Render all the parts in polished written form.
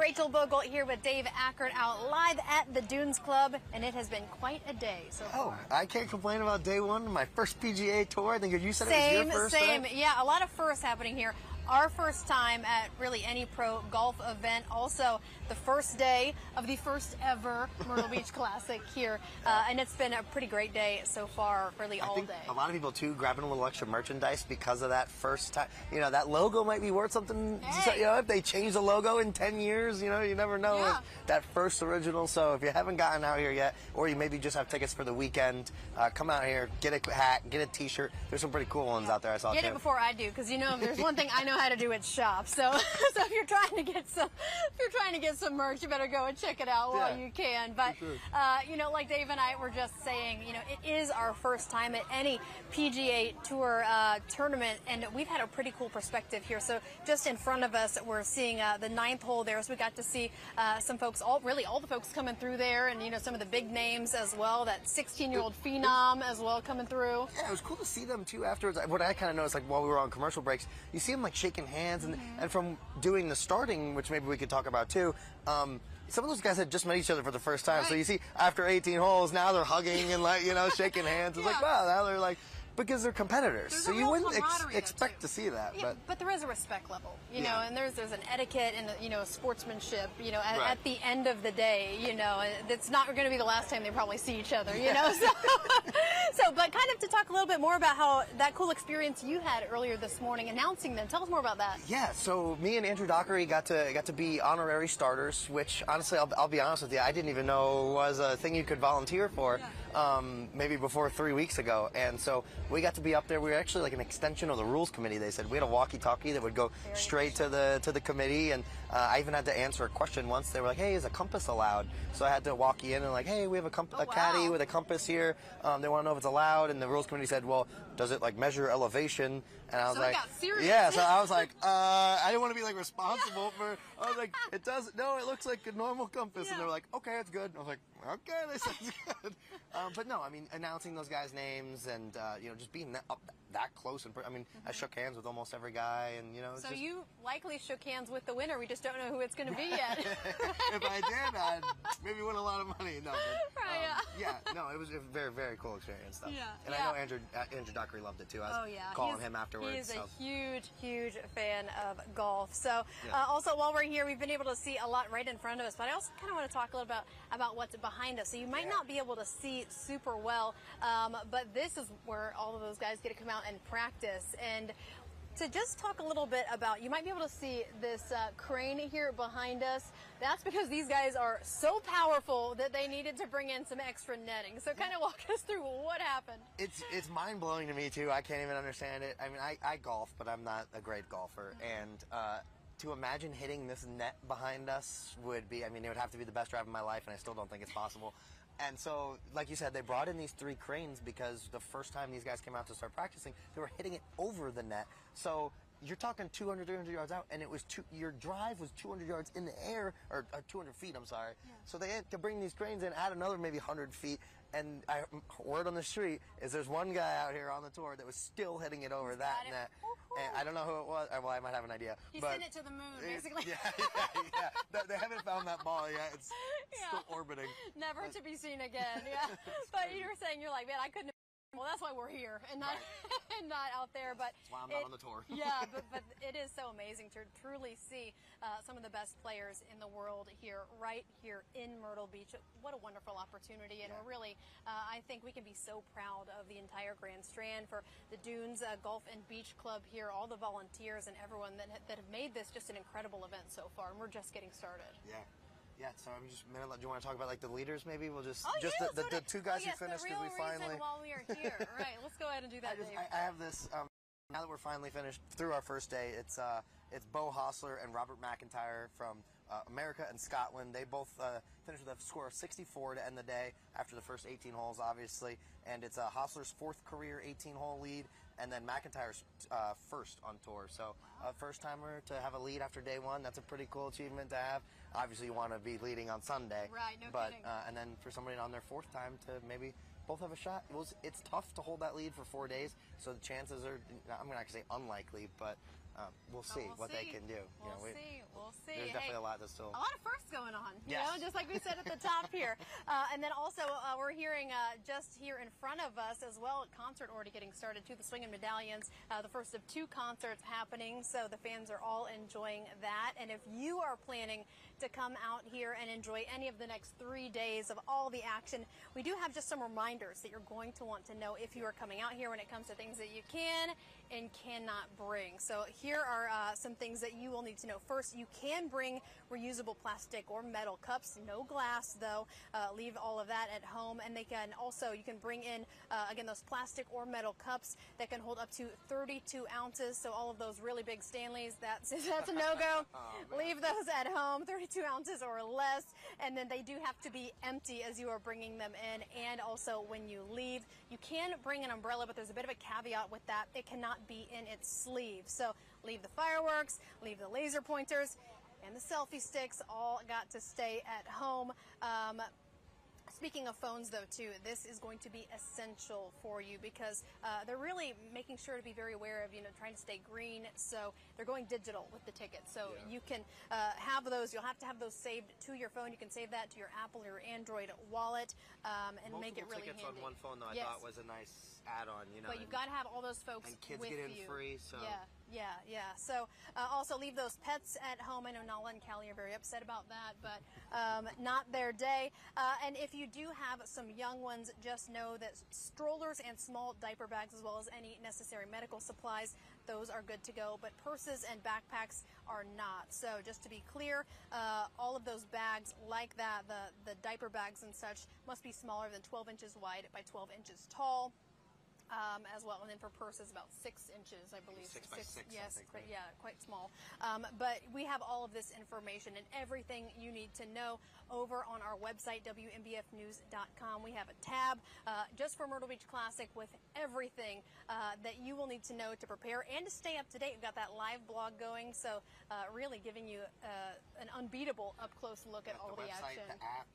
Rachel Bogle here with Dave Ackert out live at the Dunes Club, and it has been quite a day so far. I can't complain about day one of my first PGA Tour. I think you said it was your first. Same. Right? Yeah, a lot of firsts happening here. Our first time at really any pro golf event. Also, the first day of the first ever Myrtle Beach Classic here. And it's been a pretty great day so far, really all day. A lot of people, too, grabbing a little extra merchandise because of that first time. You know, that logo might be worth something. Hey. You know, if they change the logo in 10 years, you know, you never know. Yeah. That first original. So if you haven't gotten out here yet, or you maybe just have tickets for the weekend, come out here, get a hat, get a T-shirt. There's some pretty cool ones out there I saw, Get it before I do, because you know if there's one thing I know how to do, it's shop. So if you're trying to get some merch, you better go and check it out while you can. But sure. you know, like Dave and I were just saying, you know, it is our first time at any PGA Tour tournament, and we've had a pretty cool perspective here. So just in front of us, we're seeing the 9th hole there, so we got to see some folks, all the folks coming through there, and you know, some of the big names as well. That 16-year-old phenom as well coming through. Yeah, it was cool to see them too afterwards. What I kind of noticed, like while we were on commercial breaks, you see them like shaking hands, and from doing the starting, which maybe we could talk about too, some of those guys had just met each other for the first time. Right. So you see, after 18 holes, now they're hugging and like, you know, shaking hands. It's like, wow, now they're like, because they're competitors. There's so you wouldn't expect to see that. Yeah, but there is a respect level, you know, and there's an etiquette and, you know, sportsmanship, you know, at the end of the day, you know, and it's not going to be the last time they probably see each other, you know. But kind of to talk a little bit more about how that cool experience you had earlier this morning announcing them. Tell us more about that. Yeah, so me and Andrew Dockery got to be honorary starters, which honestly, I'll be honest with you, I didn't even know was a thing you could volunteer for maybe before 3 weeks ago. And so we got to be up there. We were actually like an extension of the rules committee. They said we had a walkie-talkie that would go straight to the committee, and I even had to answer a question once. They were like, "Hey, is a compass allowed?" So I had to walk in and like, "Hey, we have a caddy with a compass here. They want to know if it's allowed." And the rules committee said, "Well, does it like measure elevation?" And I was like, got serious. "Yeah." So I was like, "I didn't want to be like responsible for." I was like, "It does. No, it looks like a normal compass." And they were like, "Okay, it's good." And I was like, "Okay, they said it's good." But no, I mean, announcing those guys' names and you know, just being that close. And I mean, I shook hands with almost every guy, and you know. So you likely shook hands with the winner. We just don't know who it's going to be yet. If I did, I'd maybe win a lot of money. No, but, yeah. No, it was a very, very cool experience, though. Yeah, and I know Andrew Dockery loved it too. I was calling him afterwards. He's a huge fan of golf. So also while we're here, we've been able to see a lot right in front of us, but I also kind of want to talk a little bit about what's behind us. So you might not be able to see super well, but this is where all of those guys get to come out and practice. And to just talk a little bit about, you might be able to see this crane here behind us. That's because these guys are so powerful that they needed to bring in some extra netting. So kind of walk us through what happened. It's mind-blowing to me, too. I can't even understand it. I mean, I golf, but I'm not a great golfer. And to imagine hitting this net behind us would be, I mean, it would have to be the best drive of my life, and I still don't think it's possible. And so, like you said, they brought in these 3 cranes because the first time these guys came out to start practicing, they were hitting it over the net. So you're talking 200, 300 yards out, and it was your drive was 200 yards in the air, or 200 feet, I'm sorry. Yeah. So they had to bring these cranes in, add another maybe 100 feet, and word on the street is there's one guy out here on the tour that was still hitting it over that net. And I don't know who it was. Well, I might have an idea. He sent it to the moon, basically. Yeah. They haven't found that ball yet. It's still orbiting. Never to be seen again. Yeah. But you were saying, you're like, man, I couldn't. Well, that's why we're here and not and not out there. But that's why I'm not on the tour. Yeah, but it is so amazing to truly see some of the best players in the world here, right here in Myrtle Beach. What a wonderful opportunity, and we're really, I think we can be so proud of the entire Grand Strand, for the Dunes Golf and Beach Club here, all the volunteers and everyone that have made this just an incredible event so far, and we're just getting started. Yeah, so I'm just, do you want to talk about like the leaders maybe? We'll just, the 2 guys who finished, the real we finally. reason while we are here. Right, let's go ahead and do that, Dave. I have this, now that we're finally finished through our first day, it's Beau Hossler and Robert McIntyre from America and Scotland. They both finished with a score of 64 to end the day after the first 18 holes, obviously. And it's Hossler's 4th career 18-hole lead, and then McIntyre's first on tour. So first-timer to have a lead after day 1, that's a pretty cool achievement to have. Obviously, you want to be leading on Sunday. Right, no but, kidding. And then for somebody on their 4th time to maybe both have a shot. It's tough to hold that lead for 4 days, so the chances are, I'm not going to say unlikely, but we'll see what they can do. We'll see. There's definitely a lot that's still... A lot of firsts going on, you Yes. know, just like we said at the top here. And then also we're hearing just here in front of us as well, a concert already getting started too, the Swingin' Medallions, the first of 2 concerts happening. So the fans are all enjoying that. And if you are planning to come out here and enjoy any of the next 3 days of all the action, we do have just some reminders that you're going to want to know if you are coming out here when it comes to things that you can and cannot bring. So here are some things that you will need to know. First, you can bring reusable plastic or metal cups, no glass though. Leave all of that at home, and they can also, you can bring in again those plastic or metal cups that can hold up to 32 ounces. So all of those really big Stanleys, that's a no-go. Leave those at home, 32 ounces or less, and then they do have to be empty as you are bringing them in, and also when you leave. You can bring an umbrella, but there's a bit of a caveat with that. It cannot be in its sleeve. So leave the fireworks, leave the laser pointers, and the selfie sticks all got to stay at home. Speaking of phones, though, too, this is going to be essential for you because they're really making sure to be very aware of, you know, trying to stay green. So they're going digital with the tickets. So you can have those. You'll have to have those saved to your phone. You can save that to your Apple or your Android wallet and make it really handy. Multiple tickets on one phone, though, I thought was a nice add-on. You know, but you've got to have all those folks and kids with get in you. free. So Yeah. So also leave those pets at home. I know Nala and Callie are very upset about that, but not their day. And if you do have some young ones, just know that strollers and small diaper bags, as well as any necessary medical supplies, those are good to go. But purses and backpacks are not. So just to be clear, all of those bags like that, the diaper bags and such, must be smaller than 12 inches wide by 12 inches tall. As well, and then for purses about 6 inches, I believe. 6 by 6. Yes, I think, but yeah, quite small. But we have all of this information and everything you need to know over on our website, WMBFnews.com. We have a tab just for Myrtle Beach Classic with everything that you will need to know to prepare and to stay up to date. We've got that live blog going, so really giving you an unbeatable up-close look at all the website, action. the app,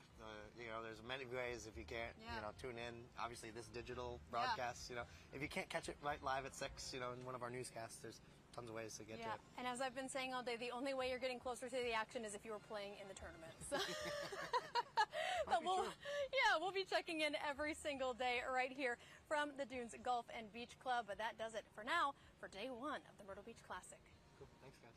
you know, there's many ways if you can't, you know, tune in. Obviously, this digital broadcast, you know, if you can't catch it right live at 6, you know, in one of our newscasts, there's tons of ways to get to it. And as I've been saying all day, the only way you're getting closer to the action is if you were playing in the tournament. So. But we'll be checking in every single day right here from the Dunes Golf and Beach Club. But that does it for now for day 1 of the Myrtle Beach Classic. Cool. Thanks, guys.